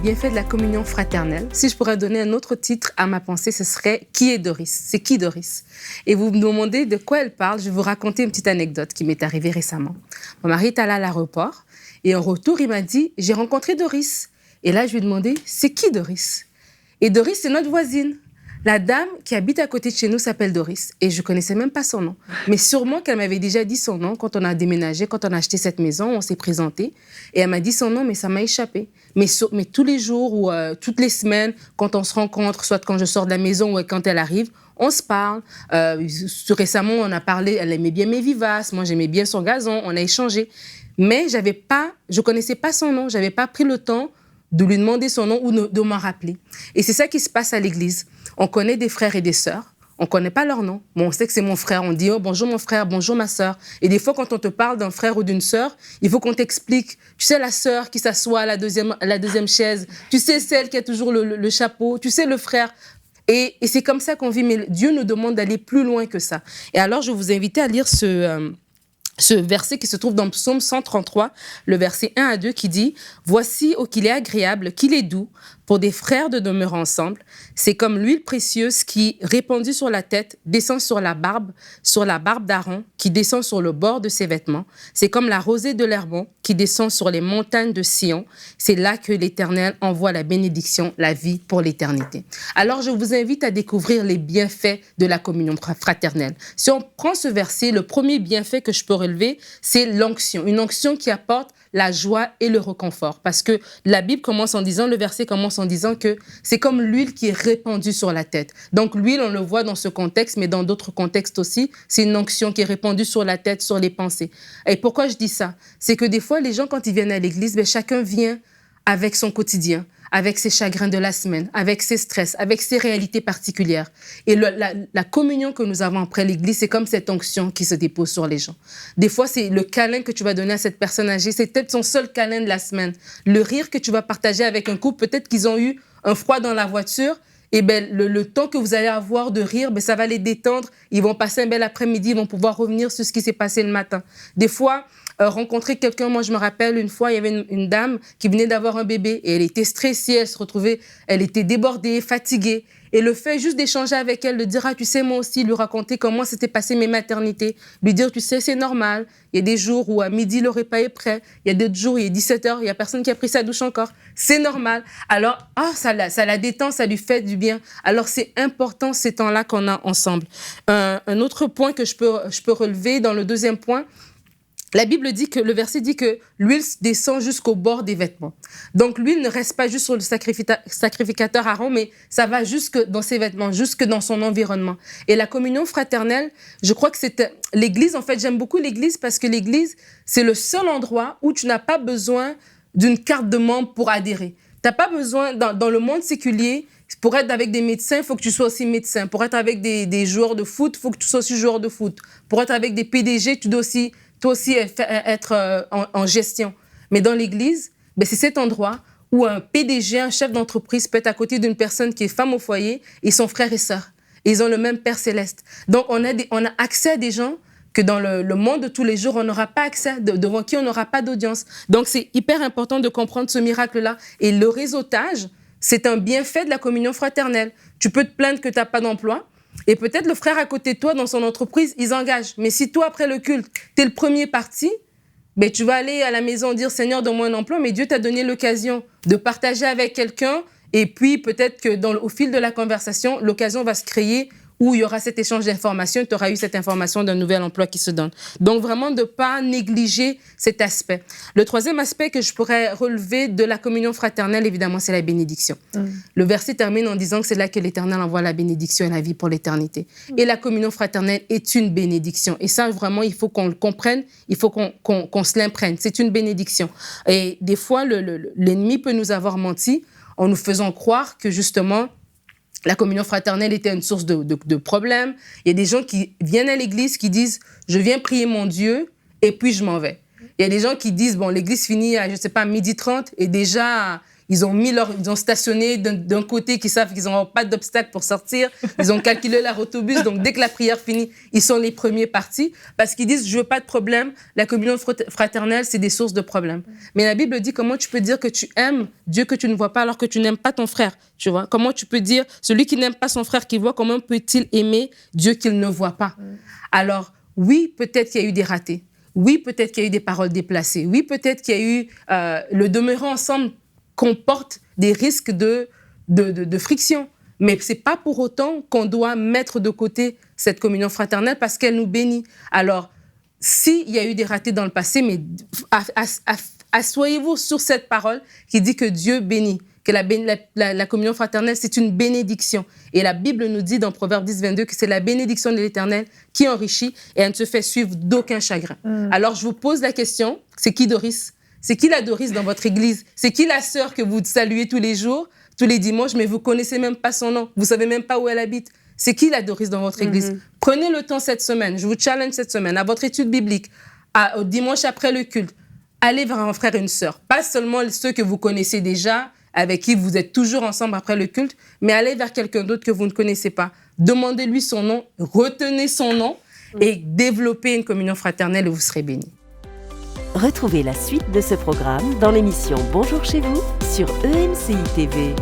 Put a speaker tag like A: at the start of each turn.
A: bienfaits de la communion fraternelle. Si je pourrais donner un autre titre à ma pensée, ce serait « Qui est Doris ?» C'est qui Doris? Et vous me demandez de quoi elle parle. Je vais vous raconter une petite anecdote qui m'est arrivée récemment. Mon mari est allé à l'aéroport et en retour, il m'a dit « J'ai rencontré Doris ». Et là, je lui ai demandé « C'est qui Doris ?» Et Doris, c'est notre voisine. La dame qui habite à côté de chez nous s'appelle Doris et je ne connaissais même pas son nom. Mais sûrement qu'elle m'avait déjà dit son nom quand on a déménagé, quand on a acheté cette maison, on s'est présenté et elle m'a dit son nom, mais ça m'a échappé. Mais tous les jours ou toutes les semaines, quand on se rencontre, soit quand je sors de la maison ou quand elle arrive, on se parle. Récemment, on a parlé, elle aimait bien mes vivaces, moi j'aimais bien son gazon, on a échangé. Mais je ne connaissais pas son nom, je n'avais pas pris le temps de lui demander son nom ou de m'en rappeler. Et c'est ça qui se passe à l'église. On connaît des frères et des sœurs, on ne connaît pas leur nom. Bon, on sait que c'est mon frère, on dit « Oh, bonjour mon frère, bonjour ma sœur ». Et des fois, quand on te parle d'un frère ou d'une sœur, il faut qu'on t'explique. Tu sais, la sœur qui s'assoit à la deuxième chaise, tu sais, celle qui a toujours le chapeau, tu sais, le frère. Et c'est comme ça qu'on vit, mais Dieu nous demande d'aller plus loin que ça. Et alors, je vous invite à lire ce verset qui se trouve dans le psaume 133, le verset 1 à 2 qui dit « Voici, ô qu'il est agréable, qu'il est doux, pour des frères de demeurer ensemble. C'est comme l'huile précieuse qui, répandue sur la tête, descend sur la barbe d'Aaron, qui descend sur le bord de ses vêtements. C'est comme la rosée de l'Hermon qui descend sur les montagnes de Sion. C'est là que l'Éternel envoie la bénédiction, la vie pour l'éternité. » Alors, je vous invite à découvrir les bienfaits de la communion fraternelle. Si on prend ce verset, le premier bienfait que je peux relever, c'est l'onction. Une onction qui apporte la joie et le réconfort. Parce que la Bible commence en disant, le verset commence en disant que c'est comme l'huile qui est répandue sur la tête. Donc l'huile, on le voit dans ce contexte, mais dans d'autres contextes aussi, c'est une onction qui est répandue sur la tête, sur les pensées. Et pourquoi je dis ça? C'est que des fois, les gens, quand ils viennent à l'église, chacun vient avec son quotidien, avec ses chagrins de la semaine, avec ses stress, avec ses réalités particulières. Et la communion que nous avons après l'église, c'est comme cette onction qui se dépose sur les gens. Des fois, c'est le câlin que tu vas donner à cette personne âgée, c'est peut-être son seul câlin de la semaine. Le rire que tu vas partager avec un couple, peut-être qu'ils ont eu un froid dans la voiture, et le temps que vous allez avoir de rire, ça va les détendre. Ils vont passer un bel après-midi, ils vont pouvoir revenir sur ce qui s'est passé le matin. Des fois, rencontrer quelqu'un, moi je me rappelle une fois, il y avait une dame qui venait d'avoir un bébé et elle était stressée, elle se retrouvait, elle était débordée, fatiguée. Et le fait juste d'échanger avec elle, de dire « Ah, tu sais, moi aussi », lui raconter comment s'étaient passées mes maternités, lui dire « Tu sais, c'est normal, il y a des jours où à midi, le repas est prêt, il y a d'autres jours, il est 17h, il n'y a personne qui a pris sa douche encore, c'est normal. » Alors, ça la détend, ça lui fait du bien. Alors, c'est important ces temps-là qu'on a ensemble. Un autre point que je peux relever dans le deuxième point, la Bible dit que, le verset dit que l'huile descend jusqu'au bord des vêtements. Donc, l'huile ne reste pas juste sur le sacrificateur Aaron, mais ça va jusque dans ses vêtements, jusque dans son environnement. Et la communion fraternelle, je crois que c'est l'église. En fait, j'aime beaucoup l'église parce que l'église, c'est le seul endroit où tu n'as pas besoin d'une carte de membre pour adhérer. Tu n'as pas besoin, dans le monde séculier, pour être avec des médecins, il faut que tu sois aussi médecin. Pour être avec des joueurs de foot, il faut que tu sois aussi joueur de foot. Pour être avec des PDG, tu dois aussi toi aussi être en gestion. Mais dans l'église, c'est cet endroit où un PDG, un chef d'entreprise peut être à côté d'une personne qui est femme au foyer et son frère et sœur. Et ils ont le même Père céleste. Donc, on a accès à des gens que dans le monde de tous les jours, on n'aura pas accès, devant qui on n'aura pas d'audience. Donc, c'est hyper important de comprendre ce miracle-là. Et le réseautage, c'est un bienfait de la communion fraternelle. Tu peux te plaindre que tu n'as pas d'emploi. Et peut-être le frère à côté de toi, dans son entreprise, ils engagent. Mais si toi, après le culte, tu es le premier parti, tu vas aller à la maison dire « Seigneur, donne-moi un emploi », mais Dieu t'a donné l'occasion de partager avec quelqu'un. Et puis, peut-être que au fil de la conversation, l'occasion va se créer où il y aura cet échange d'informations, tu auras eu cette information d'un nouvel emploi qui se donne. Donc, vraiment, de ne pas négliger cet aspect. Le troisième aspect que je pourrais relever de la communion fraternelle, évidemment, c'est la bénédiction. Le verset termine en disant que c'est là que l'Éternel envoie la bénédiction et la vie pour l'éternité. Et la communion fraternelle est une bénédiction. Et ça, vraiment, il faut qu'on le comprenne, il faut qu'on se l'imprègne. C'est une bénédiction. Et des fois, l'ennemi peut nous avoir menti en nous faisant croire que, justement, la communion fraternelle était une source de problèmes. Il y a des gens qui viennent à l'église qui disent « Je viens prier mon Dieu et puis je m'en vais ». Il y a des gens qui disent « Bon, l'église finit à, je ne sais pas, 12h30 et déjà, Ils ont stationné d'un côté qui savent qu'ils n'auront pas d'obstacle pour sortir. Ils ont calculé leur autobus. Donc, dès que la prière finit, ils sont les premiers partis parce qu'ils disent, je veux pas de problème. La communion fraternelle, c'est des sources de problèmes. Mais la Bible dit, comment tu peux dire que tu aimes Dieu que tu ne vois pas alors que tu n'aimes pas ton frère, tu vois? Comment tu peux dire, celui qui n'aime pas son frère qu'il voit, comment peut-il aimer Dieu qu'il ne voit pas? Alors, oui, peut-être qu'il y a eu des ratés. Oui, peut-être qu'il y a eu des paroles déplacées. Oui, peut-être qu'il y a eu le demeurer ensemble comporte des risques de friction. Mais ce n'est pas pour autant qu'on doit mettre de côté cette communion fraternelle parce qu'elle nous bénit. Alors, s'il y a eu des ratés dans le passé, mais assoyez-vous sur cette parole qui dit que Dieu bénit, que la communion fraternelle, c'est une bénédiction. Et la Bible nous dit dans Proverbe 10, 22 que c'est la bénédiction de l'Éternel qui enrichit et elle ne se fait suivre d'aucun chagrin. Alors, je vous pose la question, c'est qui Doris? C'est qui la Doris dans votre église? C'est qui la sœur que vous saluez tous les jours, tous les dimanches, mais vous ne connaissez même pas son nom? Vous ne savez même pas où elle habite? C'est qui la Doris dans votre église? Prenez le temps cette semaine, je vous challenge cette semaine, à votre étude biblique, au dimanche après le culte, allez vers un frère et une sœur. Pas seulement ceux que vous connaissez déjà, avec qui vous êtes toujours ensemble après le culte, mais allez vers quelqu'un d'autre que vous ne connaissez pas. Demandez-lui son nom, retenez son nom et développez une communion fraternelle et vous serez bénis.
B: Retrouvez la suite de ce programme dans l'émission Bonjour chez vous sur EMCI TV.